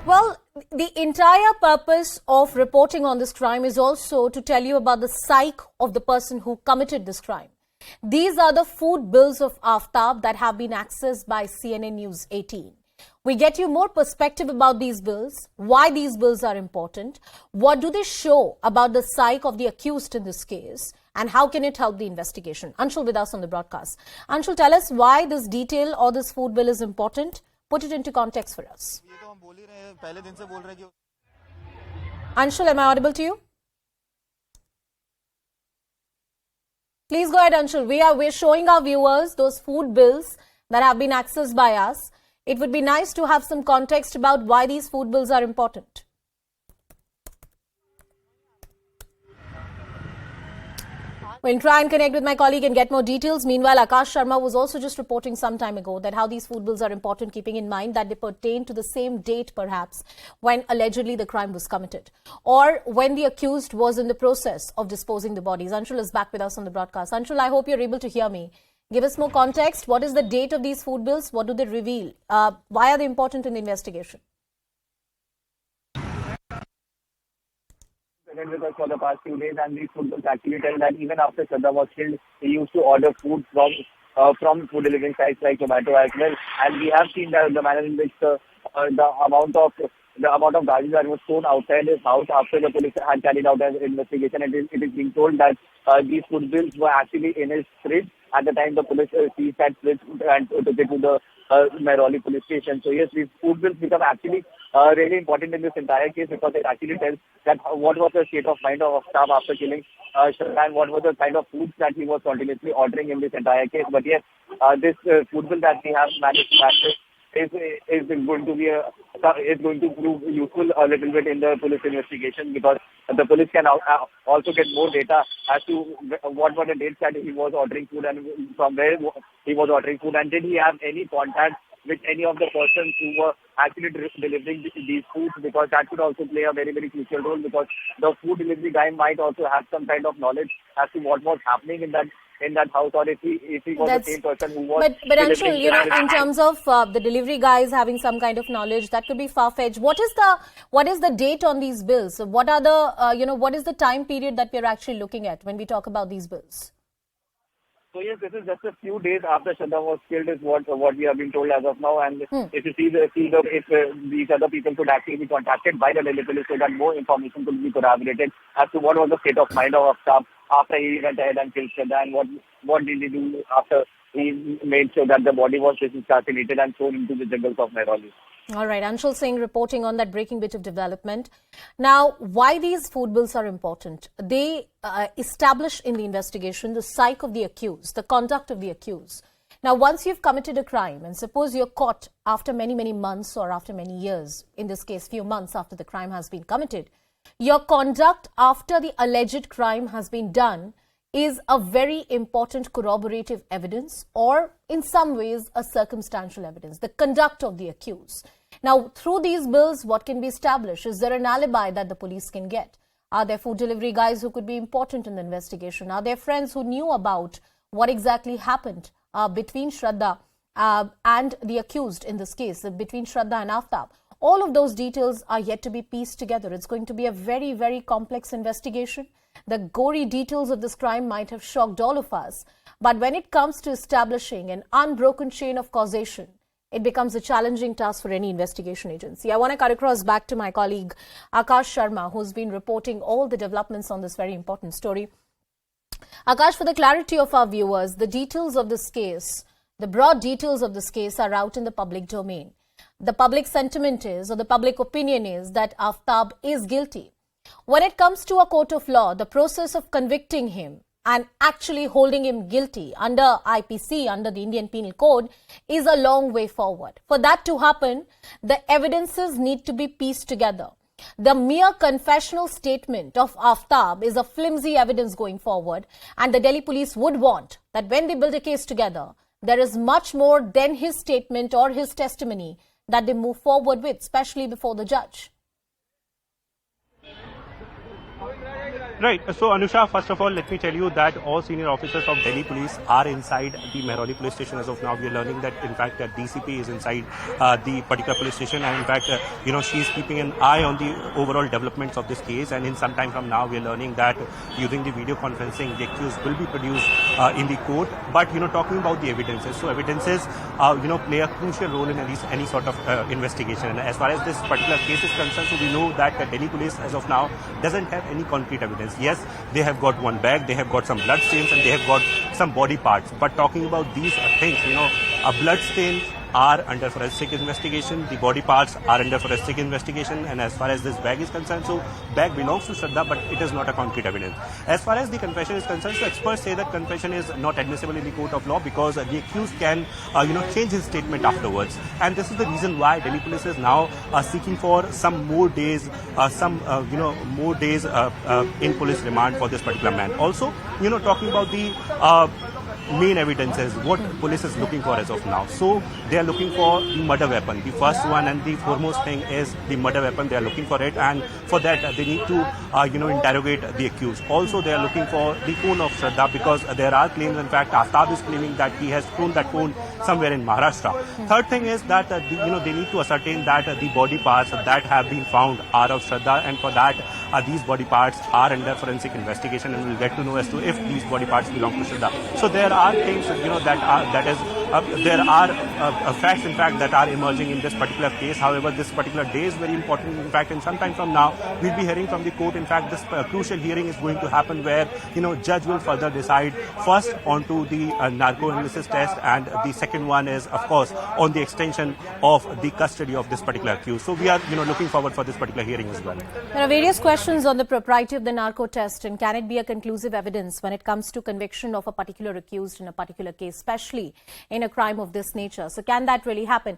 Well, the entire purpose of reporting on this crime is also to tell you about the psyche of the person who committed this crime. These are the food bills of Aftab that have been accessed by CNN-News18. We get you more perspective about these bills, why these bills are important, what do they show about the psyche of the accused in this case, and how can it help the investigation. Anshul with us on the broadcast. Anshul, tell us why this detail or this food bill is important. Put it into context for us. Anshul, am I audible to you? Please go ahead, Anshul. We're showing our viewers those food bills that have been accessed by us. It would be nice to have some context about why these food bills are important. We'll try and connect with my colleague and get more details. Meanwhile, Akash Sharma was also just reporting some time ago that how these food bills are important, keeping in mind that they pertain to the same date, perhaps, when allegedly the crime was committed or when the accused was in the process of disposing the bodies. Anshul is back with us on the broadcast. Anshul, I hope you're able to hear me. Give us more context. What is the date of these food bills? What do they reveal? Why are they important in the investigation? With us for the past few days, and these food bills actually tell that even after Shraddha was killed, he used to order food from food delivering sites like Zomato as well. And we have seen that the manner in which the amount of garbage that was thrown outside his house after the police had carried out an investigation. It is being told that these food bills were actually in his fridge at the time the police seized that fridge and took it to the Mehrauli police station. So yes, these food bills become actually really important in this entire case because it actually tells that what was the state of mind of Aftab after killing Shraddha and what was the kind of foods that he was continuously ordering in this entire case. But yes, this food bill that we have managed to access is going to prove useful a little bit in the police investigation because the police can also get more data as to what were the dates that he was ordering food and from where he was ordering food, and did he have any contact with any of the persons who were actually delivering these foods, because that could also play a very, very crucial role because the food delivery guy might also have some kind of knowledge as to what was happening in that house, or if he was the same person who was. But Anshul, in terms of the delivery guys having some kind of knowledge, that could be far-fetched. What is the date on these bills? What are the what is the time period that we're actually looking at when we talk about these bills? So yes, this is just a few days after Shraddha was killed is what we have been told as of now. And if you if these other people could actually be contacted by the Delhi police so that more information could be corroborated as to what was the state of mind of Aftab after he went ahead and killed Shraddha, and what did he do after he made sure that the body was assassinated and thrown into the jungles of Mehrauli. All right, Anshul Singh reporting on that breaking bit of development. Now, why these food bills are important? They establish in the investigation the psyche of the accused, the conduct of the accused. Now, once you've committed a crime, and suppose you're caught after many, many months or after many years, in this case, few months after the crime has been committed, your conduct after the alleged crime has been done is a very important corroborative evidence, or in some ways a circumstantial evidence, the conduct of the accused. Now, through these bills, what can be established? Is there an alibi that the police can get? Are there food delivery guys who could be important in the investigation? Are there friends who knew about what exactly happened between Shraddha and the accused in this case, between Shraddha and Aftab? All of those details are yet to be pieced together. It's going to be a very, very complex investigation. The gory details of this crime might have shocked all of us. But when it comes to establishing an unbroken chain of causation, it becomes a challenging task for any investigation agency. I want to cut across back to my colleague Akash Sharma, who's been reporting all the developments on this very important story. Akash, for the clarity of our viewers, the details of this case, the broad details of this case are out in the public domain. The public sentiment is, or the public opinion is, that Aftab is guilty. When it comes to a court of law, the process of convicting him and actually holding him guilty under IPC, under the Indian Penal Code, is a long way forward. For that to happen, the evidences need to be pieced together. The mere confessional statement of Aftab is a flimsy evidence going forward, and the Delhi police would want that when they build a case together, there is much more than his statement or his testimony that they move forward with, especially before the judge. Right. So, Anusha, first of all, let me tell you that all senior officers of Delhi Police are inside the Mehrauli police station as of now. We are learning that, in fact, that DCP is inside the particular police station, and in fact, she is keeping an eye on the overall developments of this case. And in some time from now, we are learning that using the video conferencing, the accused will be produced in the court. But talking about the evidences, so evidences, play a crucial role in any sort of investigation. And as far as this particular case is concerned, so we know that the Delhi Police, as of now, doesn't have any concrete evidence. Yes, they have got one bag, they have got some blood stains, and they have got some body parts. But talking about these things, blood stains are under forensic investigation, the body parts are under forensic investigation, and as far as this bag is concerned, so bag belongs to Shraddha, but it is not a concrete evidence. As far as the confession is concerned, so experts say that confession is not admissible in the court of law because the accused can, change his statement afterwards. And this is the reason why Delhi Police is now seeking for some more days, in police remand for this particular man. Also, talking about the main evidences, what police is looking for as of now. So they are looking for the murder weapon. The first one and the foremost thing is the murder weapon. They are looking for it, and for that they need to interrogate the accused. Also they are looking for the phone of Shraddha because there are claims. In fact, Aftab is claiming that he has thrown that phone somewhere in Maharashtra. Third thing is that they need to ascertain that the body parts that have been found are of Shraddha, and for that these body parts are under forensic investigation, and we'll get to know as to if these body parts belong to Shraddha. So there are things there are facts, in fact, that are emerging in this particular case. However, this particular day is very important. In fact, in some time from now, we'll be hearing from the court. In fact, this crucial hearing is going to happen where judge will further decide first onto the narco analysis test, and the second one is, of course, on the extension of the custody of this particular accused. So we are looking forward for this particular hearing as well. There are various questions on the propriety of the narco test, and can it be a conclusive evidence when it comes to conviction of a particular accused in a particular case, especially in a crime of this nature? So can that really happen?